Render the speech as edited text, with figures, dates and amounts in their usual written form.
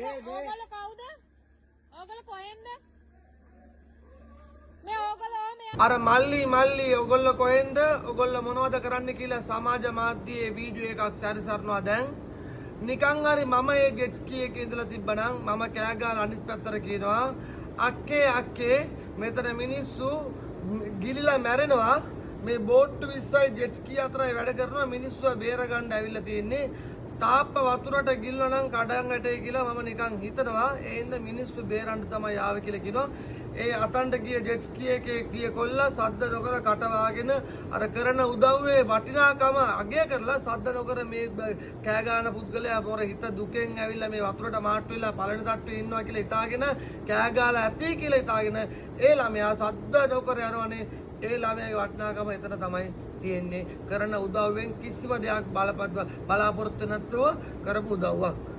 ඕගොල්ලෝ කවුද? ඕගොල්ලෝ කොහෙන්ද? මේ ඕගොල්ලෝ මේ අර මල්ලි ඔයගොල්ලෝ කොහෙන්ද? ඔයගොල්ලෝ මොනවද කරන්න කියලා සමාජ මාධ්‍යයේ වීඩියෝ එකක් සැරිසරනවා දැන්. නිකන් හරි මම මේ ජෙට් ස්කී එකේ ඉඳලා තිබ්බනම් මම කෑ ගාලා අනිත් පැත්තට කියනවා අක්කේ මෙතන මිනිස්සු ගිලිලා මැරෙනවා. මේ බෝට්ටු 20යි ජෙට් ස්කී අතරයි වැඩ කරනවා මිනිස්සු බේර ගන්න ඇවිල්ලා තියෙන්නේ. තාප්ප වතුරට ගිල්ල නම් කඩන් ඇටේ කියලා මම නිකන් හිතනවා. ඒ ඉන්න මිනිස්සු බේරන්න තමයි ආවේ කියලා කියනවා. ඒ අතන්ට ගිය ජෙට් ස්කී එකේ ගිය කොල්ලා සද්ද නොකර කටවාගෙන අර කරන උදව්වේ වටිනාකම අගය කරලා සද්ද නොකර මේ කෑ ගන්න පුද්ගලයා මොර හිත දුකෙන් ඇවිල්ලා මේ වතුරට මාට්ටු වෙලා පළවෙනි තට්ටුවේ ඉන්නවා කියලා හිතාගෙන කෑ ගාලා ඇති කියලා හිතාගෙන ඒ ළමයා සද්ද නොකර යනවනේ. ඒ ළමයාගේ වටිනාකම එතන තමයි තියෙන්නේ. කරන උදව්වෙන් කිසිම දෙයක් බලාපොරොත්තු නැතුව කරපු උදව්වක්.